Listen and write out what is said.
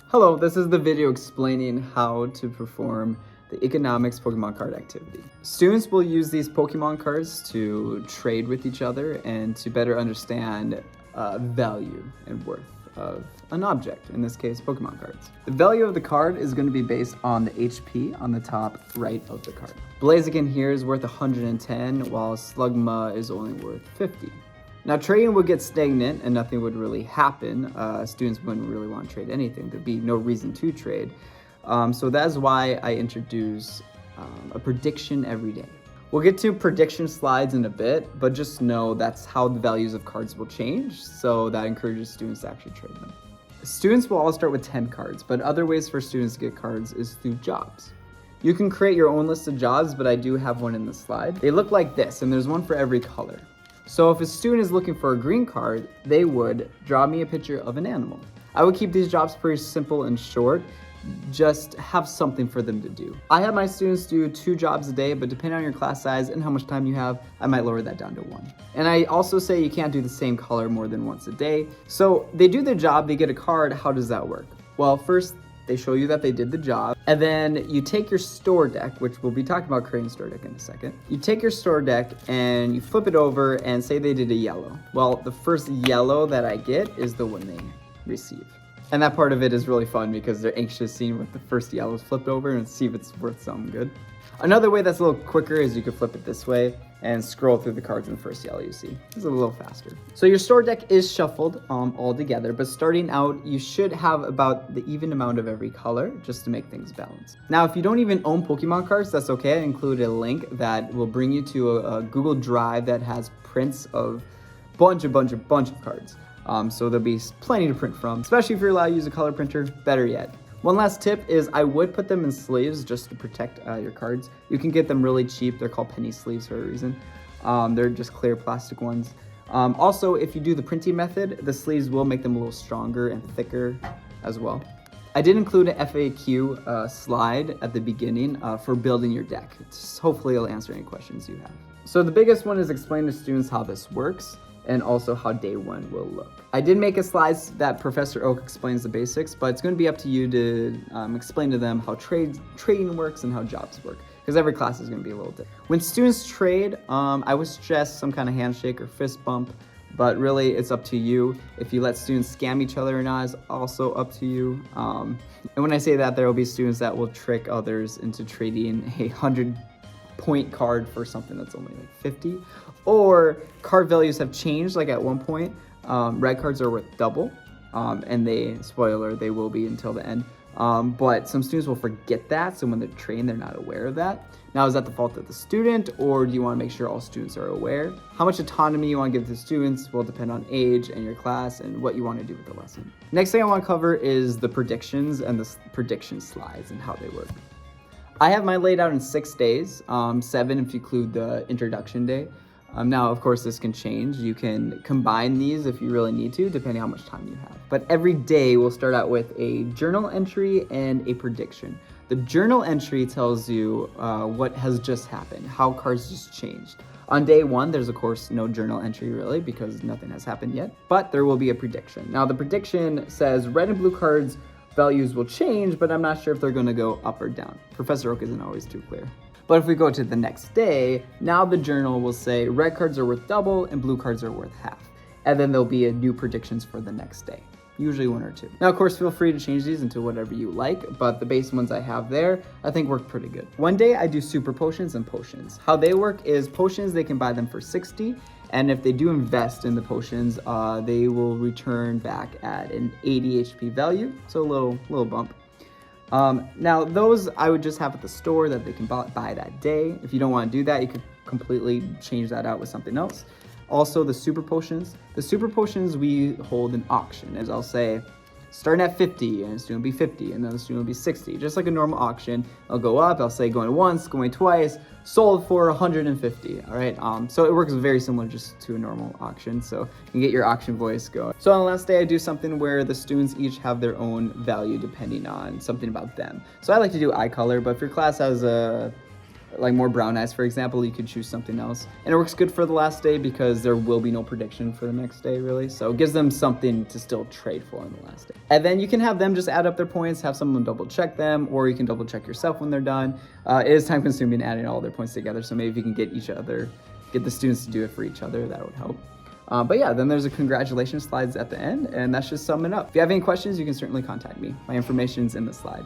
Hello, this is the video explaining how to perform the economics Pokemon card activity. Students will use these Pokemon cards to trade with each other and to better understand value and worth of an object, in this case Pokemon cards. The value of the card is going to be based on the HP on the top right of the card. Blaziken here is worth 110, while Slugma is only worth 50. Now, trading would get stagnant and nothing would really happen. Students wouldn't really want to trade anything. There'd be no reason to trade. So that's why I introduce a prediction every day. We'll get to prediction slides in a bit, but just know that's how the values of cards will change. So that encourages students to actually trade them. Students will all start with 10 cards, but other ways for students to get cards is through jobs. You can create your own list of jobs, but I do have one in the slide. They look like this, and there's one for every color. So if a student is looking for a green card, they would draw me a picture of an animal. I would keep these jobs pretty simple and short, just have something for them to do. I have my students do 2 jobs a day, but depending on your class size and how much time you have, I might lower that down to 1. And I also say you can't do the same color more than once a day. So they do their job, they get a card. How does that work? Well, first, they show you that they did the job, and then you take your store deck, which we'll be talking about creating store deck in a second. You take your store deck and you flip it over and say they did a yellow. Well, the first yellow that I get is the one they receive. And that part of it is really fun because they're anxious seeing what the first yellow is flipped over and see if it's worth something good. Another way that's a little quicker is you could flip it this way and scroll through the cards in the first yellow you see. It's a little faster. So your store deck is shuffled all together, but starting out, you should have about the even amount of every color just to make things balanced. Now, if you don't even own Pokemon cards, that's okay. I included a link that will bring you to a Google Drive that has prints of bunch of cards. So there'll be plenty to print from, especially if you're allowed to use a color printer, better yet. One last tip is I would put them in sleeves just to protect your cards. You can get them really cheap. They're called penny sleeves for a reason. They're just clear plastic ones. Also, if you do the printing method, the sleeves will make them a little stronger and thicker as well. I did include an FAQ slide at the beginning for building your deck. Hopefully it'll answer any questions you have. So the biggest one is explain to students how this works, and also how day 1 will look. I did make a slide that Professor Oak explains the basics, but it's going to be up to you to explain to them how trading works and how jobs work, because every class is going to be a little different. When students trade, I would suggest some kind of handshake or fist bump, but really it's up to you. If you let students scam each other or not is also up to you. And when I say that, there will be students that will trick others into trading a 100-point card for something that's only like 50, or card values have changed. Like at one point, red cards are worth double, and they will be until the end. But some students will forget that, so when they're trained, they're not aware of that. Now, is that the fault of the student, or do you want to make sure all students are aware? How much autonomy you want to give to students will depend on age and your class and what you want to do with the lesson. Next thing I want to cover is the predictions and the prediction slides and how they work. I have mine laid out in 6 days, 7 if you include the introduction day. Now, of course, this can change. You can combine these if you really need to, depending on how much time you have. But every day we'll start out with a journal entry and a prediction. The journal entry tells you what has just happened, how cards just changed. On day 1, there's of course no journal entry really because nothing has happened yet, but there will be a prediction. Now, the prediction says red and blue cards values will change, but I'm not sure if they're going to go up or down. Professor Oak isn't always too clear. But if we go to the next day, now the journal will say red cards are worth double and blue cards are worth half. And then there'll be a new predictions for the next day, usually 1 or 2. Now, of course, feel free to change these into whatever you like, but the base ones I have there, I think work pretty good. One day I do super potions and potions. How they work is potions, they can buy them for 60. And if they do invest in the potions, they will return back at an 80 HP value. So a little bump. Now those I would just have at the store that they can buy that day. If you don't want to do that, you could completely change that out with something else. Also the super potions. The super potions we hold an auction, as I'll say, starting at 50 and the student will be 50 and then the student will be 60. Just like a normal auction, I'll go up, I'll say going once, going twice, sold for 150, all right? So it works very similar just to a normal auction, so you can get your auction voice going. So on the last day, I do something where the students each have their own value depending on something about them. So I like to do eye color, but if your class has a like more brown eyes, for example, you could choose something else. And it works good for the last day because there will be no prediction for the next day, really. So it gives them something to still trade for on the last day. And then you can have them just add up their points, have someone double check them, or you can double check yourself when they're done. It is time consuming adding all their points together. So maybe if you can get the students to do it for each other, that would help. But yeah, then there's a congratulations slides at the end, and that's just summing up. If you have any questions, you can certainly contact me. My information's in the slide.